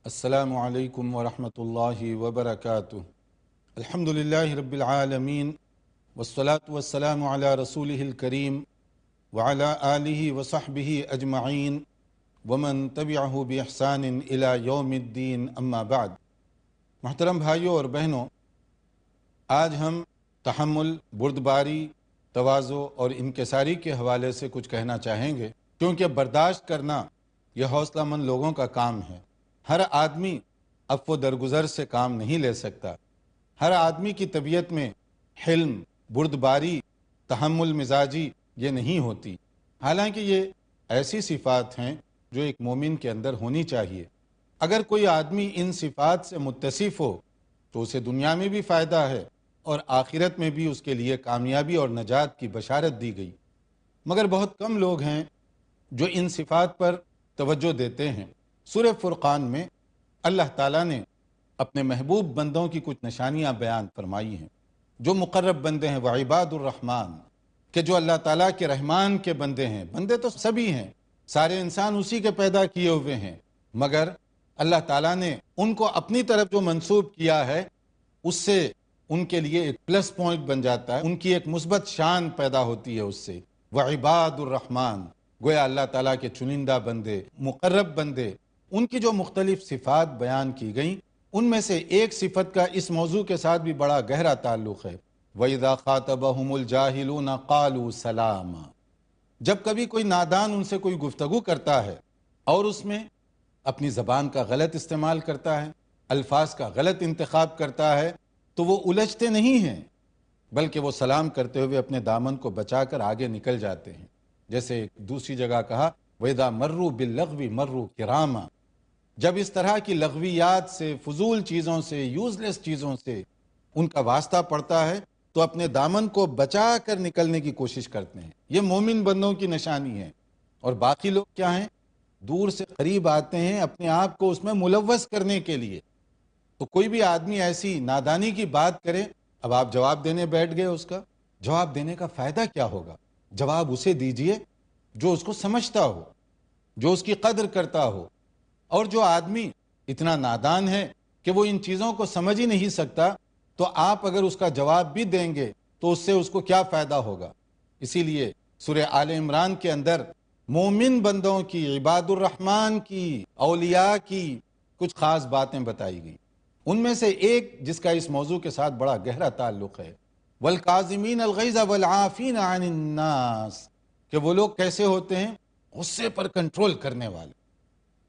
السلام علیکم ورحمۃ اللہ وبرکاتہ۔ الحمدللہ رب العالمین والصلاة والسلام علی رسولہ الکریم وعلی آلہ وصحبہ اجمعین ومن تبعہ بإحسان الی یوم الدین، اما بعد۔ محترم بھائیوں اور بہنوں، آج ہم تحمل، بردباری، تواضع اور انکساری کے حوالے سے کچھ کہنا چاہیں گے، کیونکہ برداشت کرنا یہ حوصلہ مند لوگوں کا کام ہے۔ ہر آدمی عفو درگزر سے کام نہیں لے سکتا۔ ہر آدمی کی طبیعت میں حلم، بردباری، تحمل مزاجی یہ نہیں ہوتی، حالانکہ یہ ایسی صفات ہیں جو ایک مومن کے اندر ہونی چاہیے۔ اگر کوئی آدمی ان صفات سے متصف ہو تو اسے دنیا میں بھی فائدہ ہے اور آخرت میں بھی اس کے لیے کامیابی اور نجات کی بشارت دی گئی۔ مگر بہت کم لوگ ہیں جو ان صفات پر توجہ دیتے ہیں۔ سورہ فرقان میں اللہ تعالیٰ نے اپنے محبوب بندوں کی کچھ نشانیاں بیان فرمائی ہیں، جو مقرب بندے ہیں، وعباد الرحمن، کہ جو اللہ تعالیٰ کے رحمان کے بندے ہیں۔ بندے تو سبھی ہیں، سارے انسان اسی کے پیدا کیے ہوئے ہیں، مگر اللہ تعالیٰ نے ان کو اپنی طرف جو منسوب کیا ہے اس سے ان کے لیے ایک پلس پوائنٹ بن جاتا ہے، ان کی ایک مثبت شان پیدا ہوتی ہے اس سے۔ وعباد الرحمن، گویا اللہ تعالیٰ کے چنندہ بندے، مقرب بندے، ان کی جو مختلف صفات بیان کی گئیں، ان میں سے ایک صفت کا اس موضوع کے ساتھ بھی بڑا گہرا تعلق ہے۔ وَإِذَا خَاطَبَهُمُ الْجَاهِلُونَ قَالُوا سَلَامًا۔ جب کبھی کوئی نادان ان سے کوئی گفتگو کرتا ہے اور اس میں اپنی زبان کا غلط استعمال کرتا ہے، الفاظ کا غلط انتخاب کرتا ہے، تو وہ الجھتے نہیں ہیں، بلکہ وہ سلام کرتے ہوئے اپنے دامن کو بچا کر آگے نکل جاتے ہیں۔ جیسے دوسری جگہ کہا وَإِذَا مَرُّوا بِاللَّغْوِ مَرُّوا كِرَامًا۔ جب اس طرح کی لغویات سے، فضول چیزوں سے، یوزلیس چیزوں سے ان کا واسطہ پڑتا ہے تو اپنے دامن کو بچا کر نکلنے کی کوشش کرتے ہیں۔ یہ مومن بندوں کی نشانی ہے۔ اور باقی لوگ کیا ہیں؟ دور سے قریب آتے ہیں اپنے آپ کو اس میں ملوث کرنے کے لیے۔ تو کوئی بھی آدمی ایسی نادانی کی بات کرے، اب آپ جواب دینے بیٹھ گئے، اس کا جواب دینے کا فائدہ کیا ہوگا؟ جواب اسے دیجئے جو اس کو سمجھتا ہو، جو اس کی قدر کرتا ہو۔ اور جو آدمی اتنا نادان ہے کہ وہ ان چیزوں کو سمجھ ہی نہیں سکتا، تو آپ اگر اس کا جواب بھی دیں گے تو اس سے اس کو کیا فائدہ ہوگا؟ اسی لیے سورہ آل عمران کے اندر مومن بندوں کی، عباد الرحمن کی، اولیاء کی کچھ خاص باتیں بتائی گئی۔ ان میں سے ایک جس کا اس موضوع کے ساتھ بڑا گہرا تعلق ہے، والکاظمین الغیظ والعافین عن الناس، کہ وہ لوگ کیسے ہوتے ہیں؟ غصے پر کنٹرول کرنے والے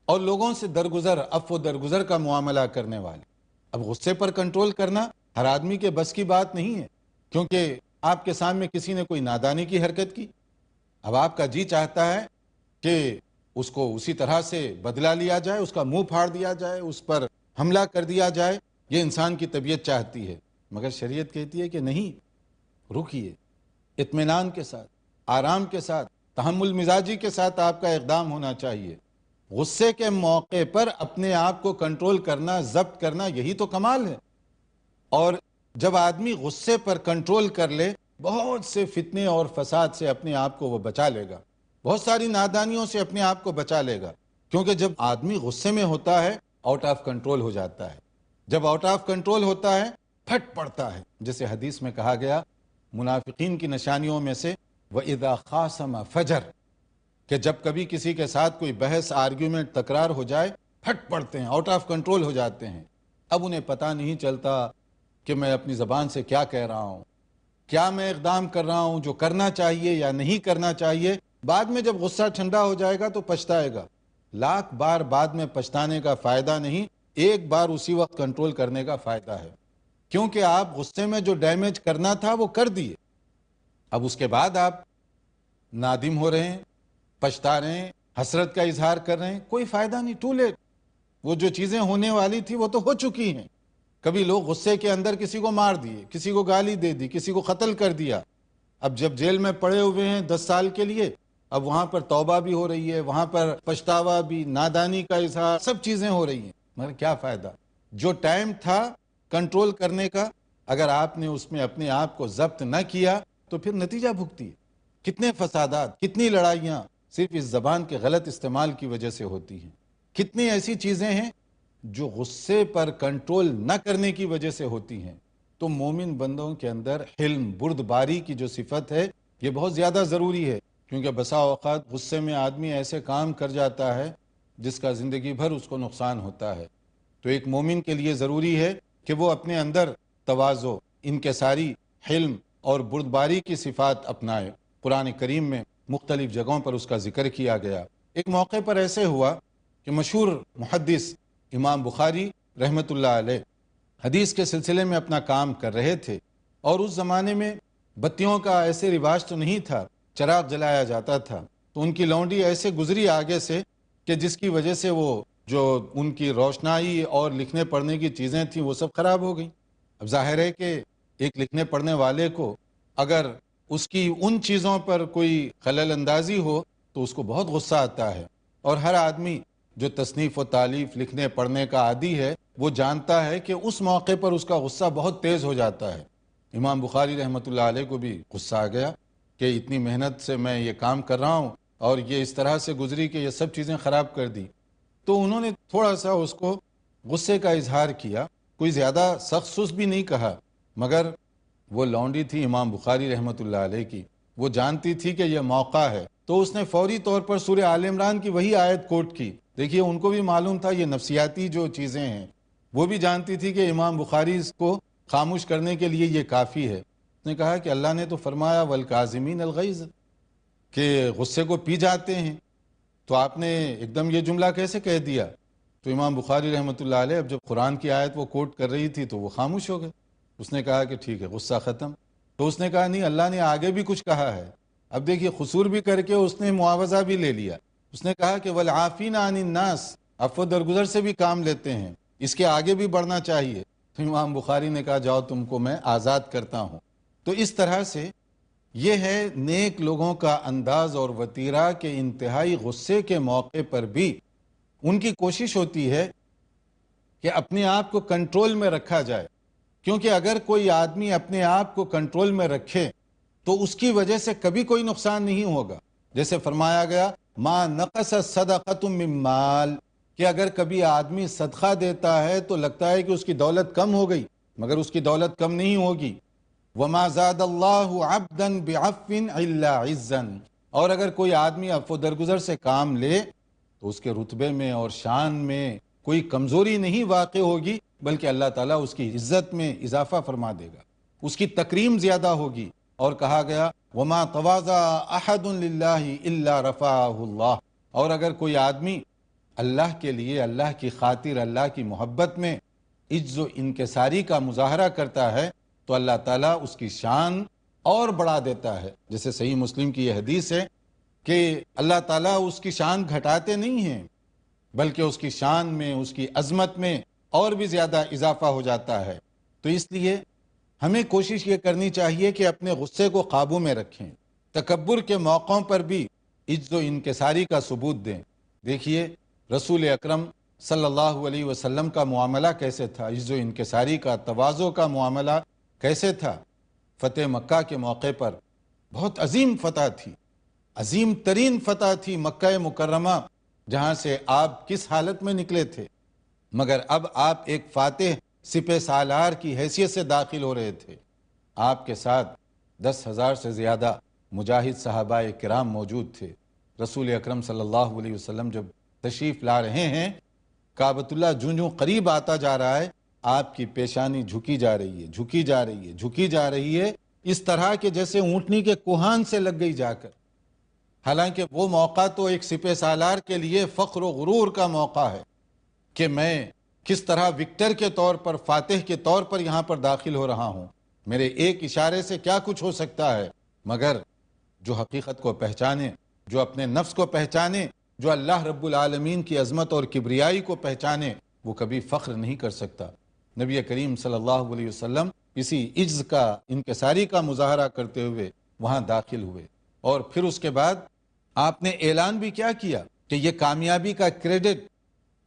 اور لوگوں سے درگزر، عفو درگزر کا معاملہ کرنے والے۔ اب غصے پر کنٹرول کرنا ہر آدمی کے بس کی بات نہیں ہے، کیونکہ آپ کے سامنے کسی نے کوئی نادانی کی حرکت کی، اب آپ کا جی چاہتا ہے کہ اس کو اسی طرح سے بدلہ لیا جائے، اس کا منہ پھاڑ دیا جائے، اس پر حملہ کر دیا جائے، یہ انسان کی طبیعت چاہتی ہے۔ مگر شریعت کہتی ہے کہ نہیں، رکیے، اطمینان کے ساتھ، آرام کے ساتھ، تحمل مزاجی کے ساتھ آپ کا اقدام ہونا چاہیے۔ غصے کے موقع پر اپنے آپ کو کنٹرول کرنا، ضبط کرنا، یہی تو کمال ہے۔ اور جب آدمی غصے پر کنٹرول کر لے، بہت سے فتنے اور فساد سے اپنے آپ کو وہ بچا لے گا، بہت ساری نادانیوں سے اپنے آپ کو بچا لے گا۔ کیونکہ جب آدمی غصے میں ہوتا ہے، آؤٹ آف کنٹرول ہو جاتا ہے۔ جب آؤٹ آف کنٹرول ہوتا ہے، پھٹ پڑتا ہے۔ جیسے حدیث میں کہا گیا، منافقین کی نشانیوں میں سے وَإِذَا خَاصَمَ فَجَرَ، کہ جب کبھی کسی کے ساتھ کوئی بحث، آرگیومنٹ، تکرار ہو جائے، پھٹ پڑتے ہیں، آؤٹ آف کنٹرول ہو جاتے ہیں۔ اب انہیں پتہ نہیں چلتا کہ میں اپنی زبان سے کیا کہہ رہا ہوں، کیا میں اقدام کر رہا ہوں جو کرنا چاہیے یا نہیں کرنا چاہیے۔ بعد میں جب غصہ ٹھنڈا ہو جائے گا تو پچھتائے گا۔ لاکھ بار بعد میں پچھتانے کا فائدہ نہیں، ایک بار اسی وقت کنٹرول کرنے کا فائدہ ہے، کیونکہ آپ غصے میں جو ڈیمیج کرنا تھا وہ کر دیے۔ اب اس کے بعد آپ نادم ہو رہے ہیں، پچھتا رہے ہیں، حسرت کا اظہار کر رہے ہیں، کوئی فائدہ نہیں، ٹو لیٹ۔ وہ جو چیزیں ہونے والی تھی وہ تو ہو چکی ہیں۔ کبھی لوگ غصے کے اندر کسی کو مار دیے، کسی کو گالی دے دی، کسی کو قتل کر دیا۔ اب جب جیل میں پڑے ہوئے ہیں 10 سال کے لیے، اب وہاں پر توبہ بھی ہو رہی ہے، وہاں پر پچھتاوا بھی، نادانی کا اظہار، سب چیزیں ہو رہی ہیں، مگر کیا فائدہ؟ جو ٹائم تھا کنٹرول کرنے کا، اگر آپ نے اس میں اپنے آپ کو ضبط نہ کیا تو پھر نتیجہ بھگتی۔ کتنے فسادات، کتنی لڑائیاں صرف اس زبان کے غلط استعمال کی وجہ سے ہوتی ہیں۔ کتنی ایسی چیزیں ہیں جو غصے پر کنٹرول نہ کرنے کی وجہ سے ہوتی ہیں، تو مومن بندوں کے اندر حلم، بردباری کی جو صفت ہے یہ بہت زیادہ ضروری ہے، کیونکہ بسا اوقات غصے میں آدمی ایسے کام کر جاتا ہے جس کا زندگی بھر اس کو نقصان ہوتا ہے۔ تو ایک مومن کے لیے ضروری ہے کہ وہ اپنے اندر تواضع، انکساری، حلم اور بردباری کی صفات اپنائے۔ قرآن کریم میں مختلف جگہوں پر اس کا ذکر کیا گیا۔ ایک موقع پر ایسے ہوا کہ مشہور محدث امام بخاری رحمۃ اللہ علیہ حدیث کے سلسلے میں اپنا کام کر رہے تھے، اور اس زمانے میں بتیوں کا ایسے رواج تو نہیں تھا، چراغ جلایا جاتا تھا، تو ان کی لونڈی ایسے گزری آگے سے کہ جس کی وجہ سے وہ جو ان کی روشنائی اور لکھنے پڑھنے کی چیزیں تھیں وہ سب خراب ہو گئیں۔ اب ظاہر ہے کہ ایک لکھنے پڑھنے والے کو اگر اس کی ان چیزوں پر کوئی خلل اندازی ہو تو اس کو بہت غصہ آتا ہے، اور ہر آدمی جو تصنیف و تالیف، لکھنے پڑھنے کا عادی ہے، وہ جانتا ہے کہ اس موقع پر اس کا غصہ بہت تیز ہو جاتا ہے۔ امام بخاری رحمۃ اللہ علیہ کو بھی غصہ آ گیا کہ اتنی محنت سے میں یہ کام کر رہا ہوں اور یہ اس طرح سے گزری کہ یہ سب چیزیں خراب کر دی۔ تو انہوں نے تھوڑا سا اس کو غصے کا اظہار کیا، کوئی زیادہ سخت سوس بھی نہیں کہا، مگر وہ لونڈی تھی امام بخاری رحمۃ اللہ علیہ کی، وہ جانتی تھی کہ یہ موقع ہے، تو اس نے فوری طور پر سورہ آل عمران کی وہی آیت کوٹ کی۔ دیکھیے ان کو بھی معلوم تھا یہ نفسیاتی جو چیزیں ہیں، وہ بھی جانتی تھی کہ امام بخاری اس کو خاموش کرنے کے لیے یہ کافی ہے۔ اس نے کہا کہ اللہ نے تو فرمایا والکاظمین الغیظ، کہ غصے کو پی جاتے ہیں، تو آپ نے ایک دم یہ جملہ کیسے کہہ دیا؟ تو امام بخاری رحمۃ اللہ علیہ اب جب قرآن کی آیت وہ کوٹ کر رہی تھی تو وہ خاموش ہو گئے۔ اس نے کہا کہ ٹھیک ہے، غصہ ختم۔ تو اس نے کہا نہیں، اللہ نے آگے بھی کچھ کہا ہے۔ اب دیکھیے قصور بھی کر کے اس نے معاوضہ بھی لے لیا۔ اس نے کہا کہ والعافین عن الناس، عفو درگزر سے بھی کام لیتے ہیں، اس کے آگے بھی بڑھنا چاہیے۔ تو امام بخاری نے کہا جاؤ تم کو میں آزاد کرتا ہوں۔ تو اس طرح سے یہ ہے نیک لوگوں کا انداز اور وتیرہ کہ انتہائی غصے کے موقع پر بھی ان کی کوشش ہوتی ہے کہ اپنے آپ کو کنٹرول میں رکھا جائے، کیونکہ اگر کوئی آدمی اپنے آپ کو کنٹرول میں رکھے تو اس کی وجہ سے کبھی کوئی نقصان نہیں ہوگا۔ جیسے فرمایا گیا ما نقص صدقۃ من مال، کہ اگر کبھی آدمی صدقہ دیتا ہے تو لگتا ہے کہ اس کی دولت کم ہو گئی، مگر اس کی دولت کم نہیں ہوگی۔ وما زاد اللہ عبدا بعفو الا عزا، اور اگر کوئی آدمی عفو درگزر سے کام لے تو اس کے رتبے میں اور شان میں کوئی کمزوری نہیں واقع ہوگی، بلکہ اللہ تعالیٰ اس کی عزت میں اضافہ فرما دے گا، اس کی تکریم زیادہ ہوگی۔ اور کہا گیا وما تواضع احد للہ الا رفعہ اللہ، اور اگر کوئی آدمی اللہ کے لیے، اللہ کی خاطر، اللہ کی محبت میں عجز و انکساری کا مظاہرہ کرتا ہے تو اللہ تعالیٰ اس کی شان اور بڑھا دیتا ہے۔ جیسے صحیح مسلم کی یہ حدیث ہے کہ اللہ تعالیٰ اس کی شان گھٹاتے نہیں ہیں، بلکہ اس کی شان میں، اس کی عظمت میں اور بھی زیادہ اضافہ ہو جاتا ہے۔ تو اس لیے ہمیں کوشش یہ کرنی چاہیے کہ اپنے غصے کو قابو میں رکھیں، تکبر کے موقعوں پر بھی عجز و انکساری کا ثبوت دیں۔ دیکھیے رسول اکرم صلی اللہ علیہ وسلم کا معاملہ کیسے تھا، عجز و انکساری کا، تواضع کا معاملہ کیسے تھا۔ فتح مکہ کے موقع پر بہت عظیم فتح تھی، عظیم ترین فتح تھی مکہ مکرمہ، جہاں سے آپ کس حالت میں نکلے تھے، مگر اب آپ ایک فاتح سپہ سالار کی حیثیت سے داخل ہو رہے تھے۔ آپ کے ساتھ 10,000 سے زیادہ مجاہد صحابہ کرام موجود تھے۔ رسول اکرم صلی اللہ علیہ وسلم جب تشریف لا رہے ہیں، کعبۃ اللہ جوں جوں قریب آتا جا رہا ہے، آپ کی پیشانی جھکی جا رہی ہے، جھکی جا رہی ہے، جھکی جا رہی ہے، اس طرح کہ جیسے اونٹنی کے کوہان سے لگ گئی جا کر۔ حالانکہ وہ موقع تو ایک سپہ سالار کے لیے فخر و غرور کا موقع ہے کہ میں کس طرح وکٹر کے طور پر، فاتح کے طور پر یہاں پر داخل ہو رہا ہوں، میرے ایک اشارے سے کیا کچھ ہو سکتا ہے۔ مگر جو حقیقت کو پہچانے، جو اپنے نفس کو پہچانے، جو اللہ رب العالمین کی عظمت اور کبریائی کو پہچانے، وہ کبھی فخر نہیں کر سکتا۔ نبی کریم صلی اللہ علیہ وسلم اسی عجز کا، انکساری کا مظاہرہ کرتے ہوئے وہاں داخل ہوئے، اور پھر اس کے بعد آپ نے اعلان بھی کیا کیا کہ یہ کامیابی کا کریڈٹ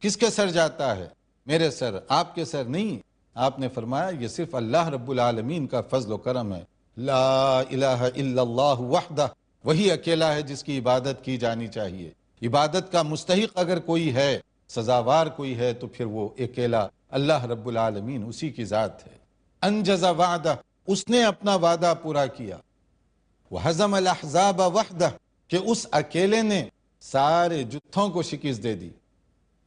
کس کے سر جاتا ہے؟ میرے سر، آپ کے سر نہیں۔ آپ نے فرمایا یہ صرف اللہ رب العالمین کا فضل و کرم ہے۔ لا الہ الا اللہ وحدہ، وہی اکیلا ہے جس کی عبادت کی جانی چاہیے۔ عبادت کا مستحق اگر کوئی ہے سزاوار کوئی ہے تو پھر وہ اکیلا اللہ رب العالمین اسی کی ذات ہے۔ انجز وعدہ، اس نے اپنا وعدہ پورا کیا۔ وہزم الاحزاب وحدہ، کہ اس اکیلے نے سارے جتھوں کو شکست دے دی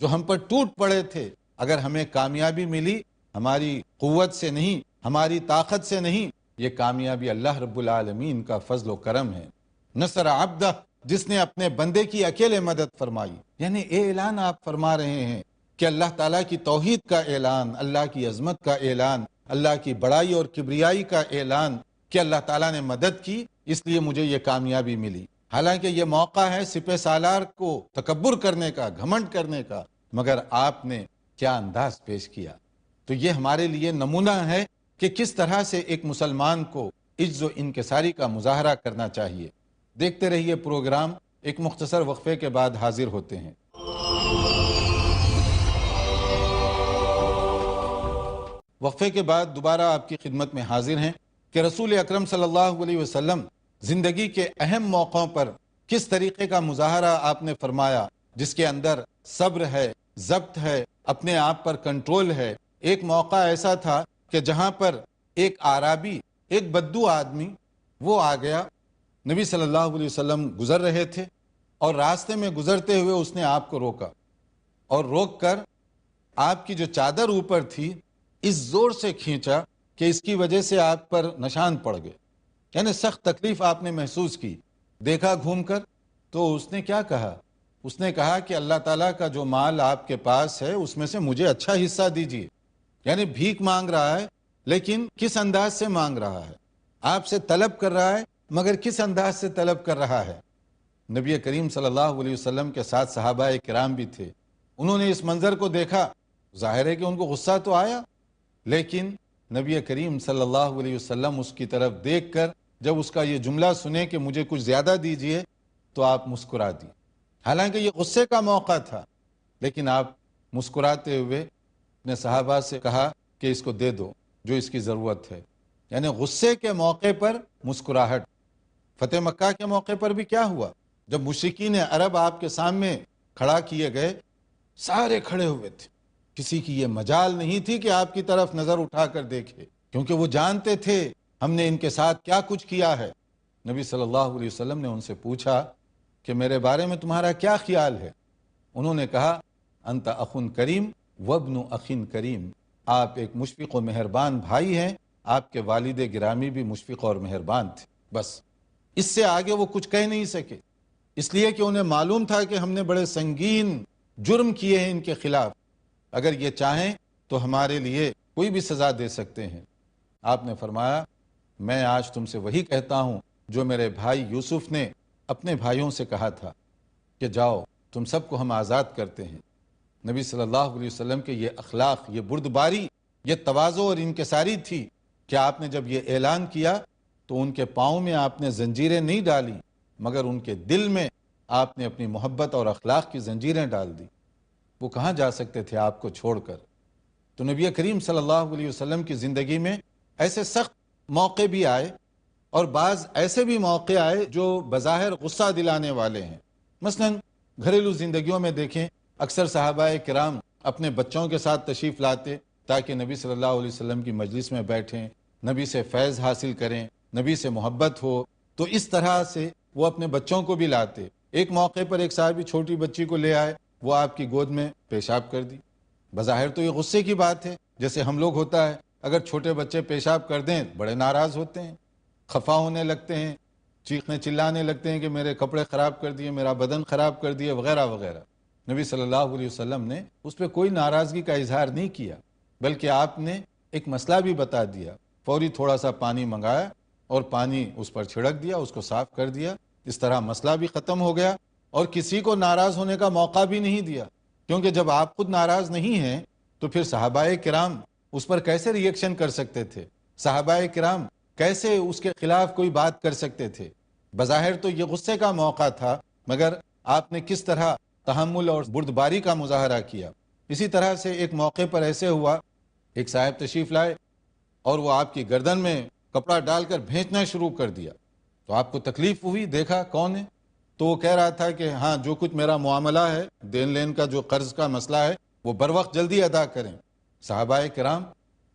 جو ہم پر ٹوٹ پڑے تھے۔ اگر ہمیں کامیابی ملی ہماری قوت سے نہیں، ہماری طاقت سے نہیں، یہ کامیابی اللہ رب العالمین کا فضل و کرم ہے۔ نصر عبدہ، جس نے اپنے بندے کی اکیلے مدد فرمائی، یعنی اعلان آپ فرما رہے ہیں کہ اللہ تعالیٰ کی توحید کا اعلان، اللہ کی عظمت کا اعلان، اللہ کی بڑائی اور کبریائی کا اعلان کہ اللہ تعالیٰ نے مدد کی، اس لیے مجھے یہ کامیابی ملی۔ حالانکہ یہ موقع ہے سپہ سالار کو تکبر کرنے کا، گھمنڈ کرنے کا، مگر آپ نے کیا انداز پیش کیا۔ تو یہ ہمارے لیے نمونہ ہے کہ کس طرح سے ایک مسلمان کو عجز و انکساری کا مظاہرہ کرنا چاہیے۔ دیکھتے رہیے پروگرام، ایک مختصر وقفے کے بعد حاضر ہوتے ہیں۔ وقفے کے بعد دوبارہ آپ کی خدمت میں حاضر ہیں کہ رسول اکرم صلی اللہ علیہ وسلم زندگی کے اہم موقعوں پر کس طریقے کا مظاہرہ آپ نے فرمایا، جس کے اندر صبر ہے، ضبط ہے، اپنے آپ پر کنٹرول ہے۔ ایک موقع ایسا تھا کہ جہاں پر ایک اعرابی، ایک بدو آدمی وہ آ گیا، نبی صلی اللہ علیہ وسلم گزر رہے تھے اور راستے میں گزرتے ہوئے اس نے آپ کو روکا، اور روک کر آپ کی جو چادر اوپر تھی اس زور سے کھینچا کہ اس کی وجہ سے آپ پر نشان پڑ گئے، یعنی سخت تکلیف آپ نے محسوس کی۔ دیکھا گھوم کر تو اس نے کیا کہا؟ اس نے کہا کہ اللہ تعالیٰ کا جو مال آپ کے پاس ہے اس میں سے مجھے اچھا حصہ دیجیے۔ یعنی بھیک مانگ رہا ہے، لیکن کس انداز سے مانگ رہا ہے؟ آپ سے طلب کر رہا ہے، مگر کس انداز سے طلب کر رہا ہے؟ نبی کریم صلی اللہ علیہ وسلم کے ساتھ صحابہ کرام بھی تھے، انہوں نے اس منظر کو دیکھا، ظاہر ہے کہ ان کو غصہ تو آیا، لیکن نبی کریم صلی اللہ علیہ وسلم اس کی طرف دیکھ کر جب اس کا یہ جملہ سنے کہ مجھے کچھ زیادہ دیجئے تو آپ مسکرا دی۔ حالانکہ یہ غصے کا موقع تھا، لیکن آپ مسکراتے ہوئے اپنے صحابہ سے کہا کہ اس کو دے دو جو اس کی ضرورت ہے۔ یعنی غصے کے موقع پر مسکراہٹ۔ فتح مکہ کے موقع پر بھی کیا ہوا؟ جب مشرکین عرب آپ کے سامنے کھڑا کیے گئے، سارے کھڑے ہوئے تھے، کسی کی یہ مجال نہیں تھی کہ آپ کی طرف نظر اٹھا کر دیکھے، کیونکہ وہ جانتے تھے ہم نے ان کے ساتھ کیا کچھ کیا ہے۔ نبی صلی اللہ علیہ وسلم نے ان سے پوچھا کہ میرے بارے میں تمہارا کیا خیال ہے؟ انہوں نے کہا انت اخن کریم وابن اخن کریم، آپ ایک مشفق و مہربان بھائی ہیں، آپ کے والد گرامی بھی مشفق اور مہربان تھے۔ بس اس سے آگے وہ کچھ کہہ نہیں سکے، اس لیے کہ انہیں معلوم تھا کہ ہم نے بڑے سنگین جرم کیے ہیں ان کے خلاف، اگر یہ چاہیں تو ہمارے لیے کوئی بھی سزا دے سکتے ہیں۔ آپ نے فرمایا میں آج تم سے وہی کہتا ہوں جو میرے بھائی یوسف نے اپنے بھائیوں سے کہا تھا کہ جاؤ تم سب کو ہم آزاد کرتے ہیں۔ نبی صلی اللہ علیہ وسلم کے یہ اخلاق، یہ بردباری، یہ تواضع اور انکساری تھی کہ آپ نے جب یہ اعلان کیا تو ان کے پاؤں میں آپ نے زنجیریں نہیں ڈالی، مگر ان کے دل میں آپ نے اپنی محبت اور اخلاق کی زنجیریں ڈال دی۔ وہ کہاں جا سکتے تھے آپ کو چھوڑ کر؟ تو نبی کریم صلی اللہ علیہ وسلم کی زندگی میں ایسے سخت موقع بھی آئے اور بعض ایسے بھی موقع آئے جو بظاہر غصہ دلانے والے ہیں۔ مثلا گھریلو زندگیوں میں دیکھیں، اکثر صحابہ کرام اپنے بچوں کے ساتھ تشریف لاتے تاکہ نبی صلی اللہ علیہ وسلم کی مجلس میں بیٹھیں، نبی سے فیض حاصل کریں، نبی سے محبت ہو، تو اس طرح سے وہ اپنے بچوں کو بھی لاتے۔ ایک موقع پر ایک صحابی چھوٹی بچی کو لے آئے، وہ آپ کی گود میں پیشاب کر دی۔ بظاہر تو یہ غصے کی بات ہے، جیسے ہم لوگ ہوتا ہے، اگر چھوٹے بچے پیشاب کر دیں بڑے ناراض ہوتے ہیں، خفا ہونے لگتے ہیں، چیخنے چلانے لگتے ہیں کہ میرے کپڑے خراب کر دیے، میرا بدن خراب کر دیے، وغیرہ وغیرہ۔ نبی صلی اللہ علیہ وسلم نے اس پہ کوئی ناراضگی کا اظہار نہیں کیا، بلکہ آپ نے ایک مسئلہ بھی بتا دیا، فوری تھوڑا سا پانی منگایا اور پانی اس پر چھڑک دیا، اس کو صاف کر دیا۔ اس طرح مسئلہ بھی ختم ہو گیا اور کسی کو ناراض ہونے کا موقع بھی نہیں دیا، کیونکہ جب آپ خود ناراض نہیں ہیں تو پھر صحابہ کرام اس پر کیسے ری ایکشن کر سکتے تھے؟ صحابہ کرام کیسے اس کے خلاف کوئی بات کر سکتے تھے؟ بظاہر تو یہ غصے کا موقع تھا، مگر آپ نے کس طرح تحمل اور بردباری کا مظاہرہ کیا۔ اسی طرح سے ایک موقع پر ایسے ہوا، ایک صاحب تشریف لائے اور وہ آپ کی گردن میں کپڑا ڈال کر بھینچنا شروع کر دیا، تو آپ کو تکلیف ہوئی، دیکھا کون ہے؟ تو وہ کہہ رہا تھا کہ ہاں جو کچھ میرا معاملہ ہے، دین لین کا جو قرض کا مسئلہ ہے، وہ بر وقت جلدی ادا کریں۔ صحابہ کرام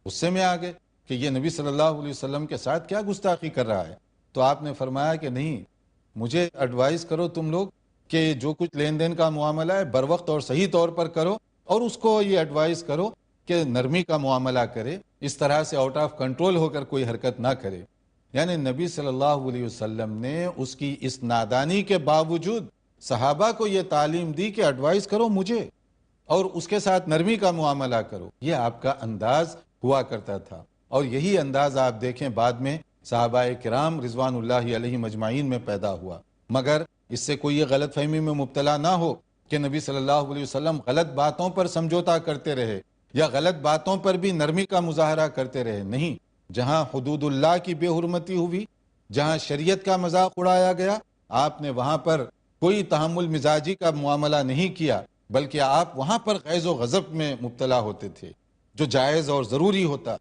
غصے میں آ گئے کہ یہ نبی صلی اللہ علیہ وسلم کے ساتھ کیا گستاخی کر رہا ہے۔ تو آپ نے فرمایا کہ نہیں، مجھے ایڈوائز کرو تم لوگ کہ جو کچھ لین دین کا معاملہ ہے بر وقت اور صحیح طور پر کرو، اور اس کو یہ ایڈوائز کرو کہ نرمی کا معاملہ کرے، اس طرح سے آؤٹ آف کنٹرول ہو کر کوئی حرکت نہ کرے۔ یعنی نبی صلی اللہ علیہ وسلم نے اس کی اس نادانی کے باوجود صحابہ کو یہ تعلیم دی کہ ایڈوائز کرو مجھے اور اس کے ساتھ نرمی کا معاملہ کرو۔ یہ آپ کا انداز ہوا کرتا تھا، اور یہی انداز آپ دیکھیں بعد میں صحابہ کرام رضوان اللہ علیہ مجمعین میں پیدا ہوا۔ مگر اس سے کوئی یہ غلط فہمی میں مبتلا نہ ہو کہ نبی صلی اللہ علیہ وسلم غلط باتوں پر سمجھوتا کرتے رہے یا غلط باتوں پر بھی نرمی کا مظاہرہ کرتے رہے۔ نہیں، جہاں حدود اللہ کی بے حرمتی ہوئی، جہاں شریعت کا مذاق اڑایا گیا، آپ نے وہاں پر کوئی تحمل مزاجی کا معاملہ نہیں کیا، بلکہ آپ وہاں پر غیظ و غضب میں مبتلا ہوتے تھے، جو جائز اور ضروری ہوتا۔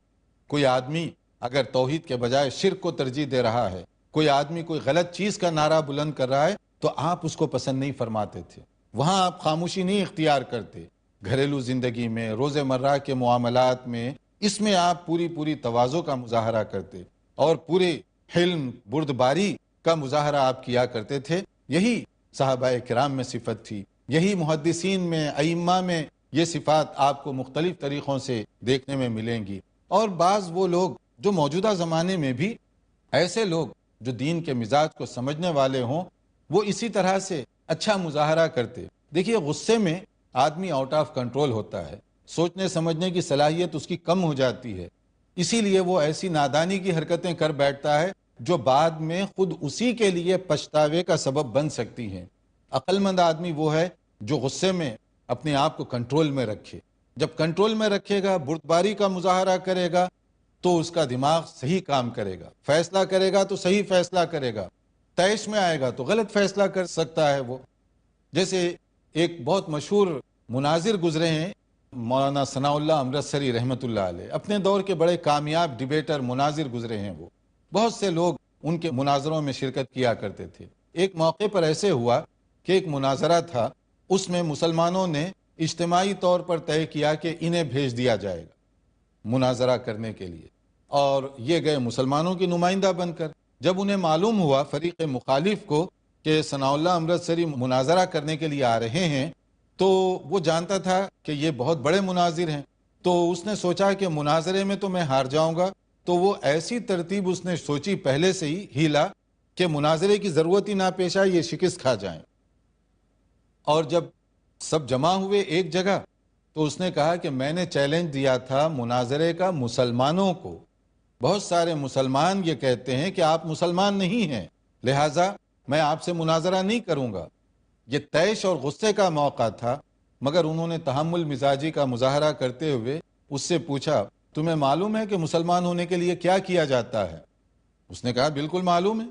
کوئی آدمی اگر توحید کے بجائے شرک کو ترجیح دے رہا ہے، کوئی آدمی کوئی غلط چیز کا نعرہ بلند کر رہا ہے، تو آپ اس کو پسند نہیں فرماتے تھے، وہاں آپ خاموشی نہیں اختیار کرتے۔ گھریلو زندگی میں، روز مرہ کے معاملات میں، اس میں آپ پوری تواضع کا مظاہرہ کرتے اور پورے حلم بردباری کا مظاہرہ آپ کیا کرتے تھے۔ یہی صحابہ کرام میں صفت تھی، یہی محدثین میں، ائمہ میں یہ صفات آپ کو مختلف طریقوں سے دیکھنے میں ملیں گی۔ اور بعض وہ لوگ جو موجودہ زمانے میں بھی ایسے لوگ جو دین کے مزاج کو سمجھنے والے ہوں، وہ اسی طرح سے اچھا مظاہرہ کرتے۔ دیکھیے، غصے میں آدمی آؤٹ آف کنٹرول ہوتا ہے، سوچنے سمجھنے کی صلاحیت اس کی کم ہو جاتی ہے، اسی لیے وہ ایسی نادانی کی حرکتیں کر بیٹھتا ہے جو بعد میں خود اسی کے لیے پچھتاوے کا سبب بن سکتی ہیں۔ عقل مند آدمی وہ ہے جو غصے میں اپنے آپ کو کنٹرول میں رکھے۔ جب کنٹرول میں رکھے گا، بردباری کا مظاہرہ کرے گا، تو اس کا دماغ صحیح کام کرے گا، فیصلہ کرے گا تو صحیح فیصلہ کرے گا، طیش میں آئے گا تو غلط فیصلہ کر سکتا ہے وہ۔ جیسے ایک بہت مشہور مناظر گزرے ہیں، مولانا ثناء اللہ امرتسری رحمۃ اللہ علیہ، اپنے دور کے بڑے کامیاب ڈیبیٹر مناظر گزرے ہیں وہ، بہت سے لوگ ان کے مناظروں میں شرکت کیا کرتے تھے۔ ایک موقع پر ایسے ہوا کہ ایک مناظرہ تھا، اس میں مسلمانوں نے اجتماعی طور پر طے کیا کہ انہیں بھیج دیا جائے گا مناظرہ کرنے کے لیے، اور یہ گئے مسلمانوں کی نمائندہ بن کر۔ جب انہیں معلوم ہوا فریق مخالف کو کہ ثناء اللہ امرتسری مناظرہ کرنے کے لیے آ رہے ہیں، تو وہ جانتا تھا کہ یہ بہت بڑے مناظر ہیں، تو اس نے سوچا کہ مناظرے میں تو میں ہار جاؤں گا، تو وہ ایسی ترتیب اس نے سوچی پہلے سے ہی ہیلا کہ مناظرے کی ضرورت ہی نہ پیش آئے، یہ شکست کھا جائیں۔ اور جب سب جمع ہوئے ایک جگہ، تو اس نے کہا کہ میں نے چیلنج دیا تھا مناظرے کا مسلمانوں کو، بہت سارے مسلمان یہ کہتے ہیں کہ آپ مسلمان نہیں ہیں، لہٰذا میں آپ سے مناظرہ نہیں کروں گا۔ یہ طیش اور غصے کا موقع تھا، مگر انہوں نے تحمل مزاجی کا مظاہرہ کرتے ہوئے اس سے پوچھا، تمہیں معلوم ہے کہ مسلمان ہونے کے لیے کیا کیا جاتا ہے؟ اس نے کہا بالکل معلوم ہے،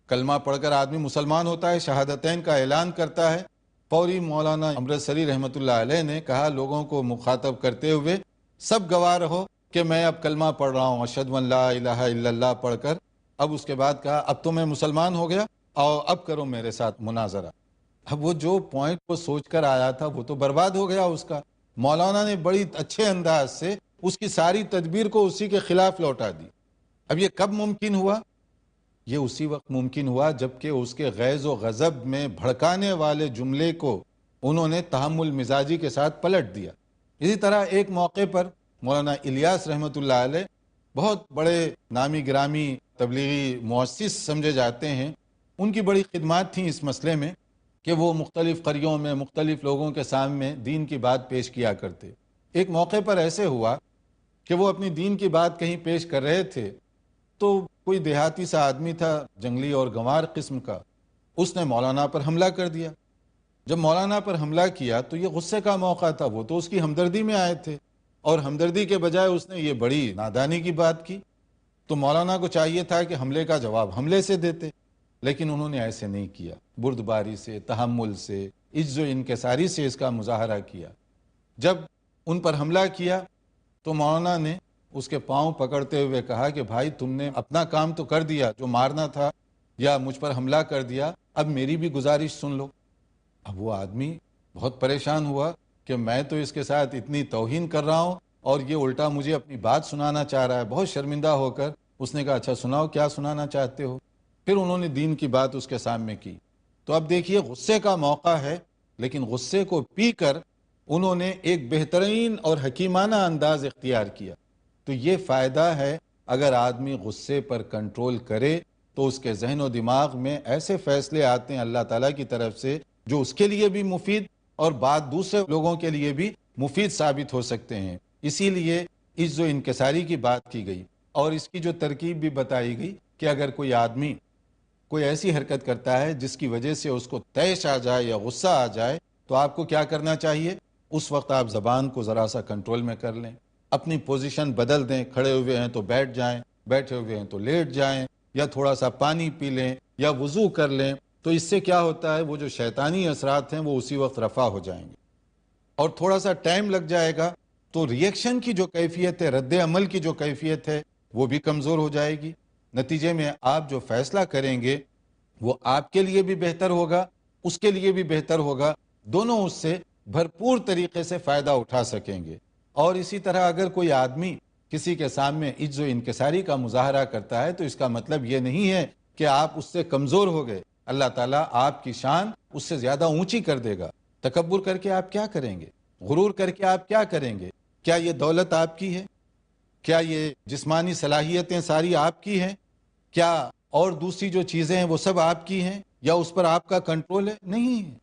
کلمہ پڑھ کر آدمی مسلمان ہوتا ہے، شہادتین کا اعلان کرتا ہے۔ فوری مولانا امرتسری رحمۃ اللہ علیہ نے کہا لوگوں کو مخاطب کرتے ہوئے، سب گواہ رہو کہ میں اب کلمہ پڑھ رہا ہوں، اشہد ان لا الہ الا اللہ پڑھ کر۔ اب اس کے بعد کہا اب تو میں مسلمان ہو گیا، اور اب کرو میرے ساتھ مناظرہ۔ اب وہ جو پوائنٹ وہ سوچ کر آیا تھا وہ تو برباد ہو گیا اس کا۔ مولانا نے بڑی اچھے انداز سے اس کی ساری تدبیر کو اسی کے خلاف لوٹا دی۔ اب یہ کب ممکن ہوا؟ یہ اسی وقت ممکن ہوا جبکہ اس کے غیظ و غضب میں بھڑکانے والے جملے کو انہوں نے تحمل مزاجی کے ساتھ پلٹ دیا۔ اسی طرح ایک موقع پر مولانا الیاس رحمۃ اللہ علیہ بہت بڑے نامی گرامی تبلیغی مؤسس سمجھے جاتے ہیں، ان کی بڑی خدمات تھیں اس مسئلے میں کہ وہ مختلف قریوں میں مختلف لوگوں کے سامنے دین کی بات پیش کیا کرتے۔ ایک موقع پر ایسے ہوا کہ وہ اپنی دین کی بات کہیں پیش کر رہے تھے، تو کوئی دیہاتی سا آدمی تھا، جنگلی اور گنوار قسم کا، اس نے مولانا پر حملہ کر دیا۔ جب مولانا پر حملہ کیا تو یہ غصے کا موقع تھا، وہ تو اس کی ہمدردی میں آئے تھے، اور ہمدردی کے بجائے اس نے یہ بڑی نادانی کی بات کی۔ تو مولانا کو چاہیے تھا کہ حملے کا جواب حملے سے دیتے، لیکن انہوں نے ایسے نہیں کیا، بردباری سے، تحمل سے، عجز و انکساری سے اس کا مظاہرہ کیا۔ جب ان پر حملہ کیا تو مولانا نے اس کے پاؤں پکڑتے ہوئے کہا کہ بھائی تم نے اپنا کام تو کر دیا، جو مارنا تھا یا مجھ پر حملہ کر دیا، اب میری بھی گزارش سن لو۔ اب وہ آدمی بہت پریشان ہوا کہ میں تو اس کے ساتھ اتنی توہین کر رہا ہوں اور یہ الٹا مجھے اپنی بات سنانا چاہ رہا ہے۔ بہت شرمندہ ہو کر اس نے کہا اچھا سناؤ، کیا سنانا چاہتے ہو؟ پھر انہوں نے دین کی بات اس کے سامنے کی۔ تو اب دیکھیے غصے کا موقع ہے، لیکن غصے کو پی کر انہوں نے ایک بہترین اور حکیمانہ انداز اختیار کیا۔ تو یہ فائدہ ہے، اگر آدمی غصے پر کنٹرول کرے تو اس کے ذہن و دماغ میں ایسے فیصلے آتے ہیں اللہ تعالیٰ کی طرف سے جو اس کے لیے بھی مفید اور بعد دوسرے لوگوں کے لیے بھی مفید ثابت ہو سکتے ہیں۔ اسی لیے عجز و انکساری کی بات کی گئی، اور اس کی جو ترکیب بھی بتائی گئی کہ اگر کوئی آدمی کوئی ایسی حرکت کرتا ہے جس کی وجہ سے اس کو طیش آ جائے یا غصہ آ جائے، تو آپ کو کیا کرنا چاہیے؟ اس وقت آپ زبان کو ذرا سا کنٹرول میں کر لیں، اپنی پوزیشن بدل دیں، کھڑے ہوئے ہیں تو بیٹھ جائیں، بیٹھے ہوئے ہیں تو لیٹ جائیں، یا تھوڑا سا پانی پی لیں یا وضو کر لیں۔ تو اس سے کیا ہوتا ہے، وہ جو شیطانی اثرات ہیں وہ اسی وقت رفع ہو جائیں گے، اور تھوڑا سا ٹائم لگ جائے گا تو ریئیکشن کی جو کیفیت ہے، رد عمل کی جو کیفیت ہے، وہ بھی کمزور ہو جائے گی۔ نتیجے میں آپ جو فیصلہ کریں گے وہ آپ کے لیے بھی بہتر ہوگا، اس کے لیے بھی بہتر ہوگا، دونوں اس سے بھرپور طریقے سے فائدہ اٹھا سکیں گے۔ اور اسی طرح اگر کوئی آدمی کسی کے سامنے عجز و انکساری کا مظاہرہ کرتا ہے تو اس کا مطلب یہ نہیں ہے کہ آپ اس سے کمزور ہو گئے، اللہ تعالیٰ آپ کی شان اس سے زیادہ اونچی کر دے گا۔ تکبر کر کے آپ کیا کریں گے؟ غرور کر کے آپ کیا کریں گے؟ کیا یہ دولت آپ کی ہے؟ کیا یہ جسمانی صلاحیتیں ساری آپ کی ہیں؟ کیا اور دوسری جو چیزیں ہیں وہ سب آپ کی ہیں، یا اس پر آپ کا کنٹرول ہے؟ نہیں ہے۔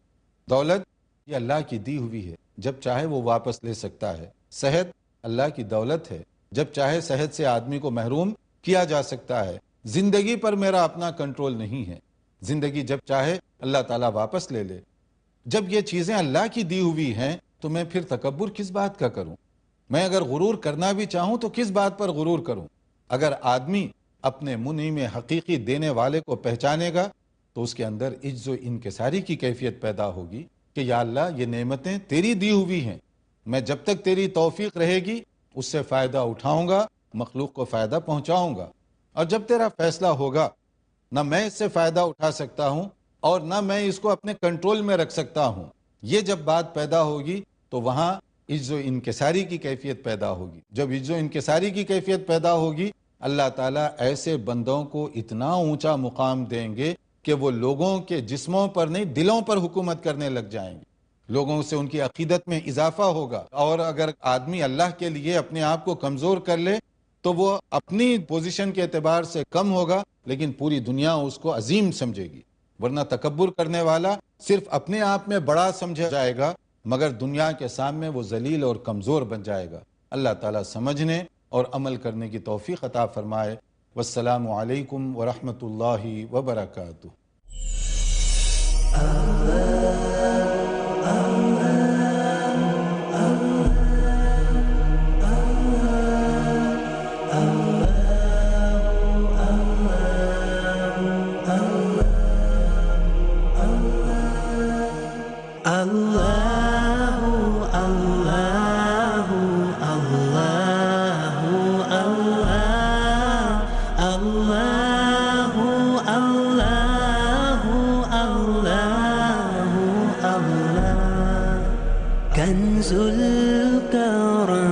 دولت یہ اللہ کی دی ہوئی ہے، جب چاہے وہ واپس لے سکتا ہے۔ صحت اللہ کی دولت ہے، جب چاہے صحت سے آدمی کو محروم کیا جا سکتا ہے۔ زندگی پر میرا اپنا کنٹرول نہیں ہے، زندگی جب چاہے اللہ تعالیٰ واپس لے لے۔ جب یہ چیزیں اللہ کی دی ہوئی ہیں تو میں پھر تکبر کس بات کا کروں؟ میں اگر غرور کرنا بھی چاہوں تو کس بات پر غرور کروں؟ اگر آدمی اپنے منعم حقیقی دینے والے کو پہچانے گا تو اس کے اندر عجز و انکساری کی کیفیت پیدا ہوگی کہ یا اللہ یہ نعمتیں تیری دی ہوئی ہیں، میں جب تک تیری توفیق رہے گی اس سے فائدہ اٹھاؤں گا، مخلوق کو فائدہ پہنچاؤں گا، اور جب تیرا فیصلہ ہوگا نہ میں اس سے فائدہ اٹھا سکتا ہوں اور نہ میں اس کو اپنے کنٹرول میں رکھ سکتا ہوں، یہ جب بات پیدا ہوگی تو وہاں عجز و انکساری کی کیفیت پیدا ہوگی۔ جب عجز و انکساری کی کیفیت پیدا ہوگی، اللہ تعالیٰ ایسے بندوں کو اتنا اونچا مقام دیں گے کہ وہ لوگوں کے جسموں پر نہیں دلوں پر حکومت کرنے لگ جائیں گے، لوگوں سے ان کی عقیدت میں اضافہ ہوگا۔ اور اگر آدمی اللہ کے لیے اپنے آپ کو کمزور کر لے تو وہ اپنی پوزیشن کے اعتبار سے کم ہوگا، لیکن پوری دنیا اس کو عظیم سمجھے گی۔ ورنہ تکبر کرنے والا صرف اپنے آپ میں بڑا سمجھا جائے گا، مگر دنیا کے سامنے وہ ذلیل اور کمزور بن جائے گا۔ اللہ تعالیٰ سمجھنے اور عمل کرنے کی توفیق عطا فرمائے۔ والسلام علیکم ورحمۃ اللہ وبرکاتہ۔ كنز الكرم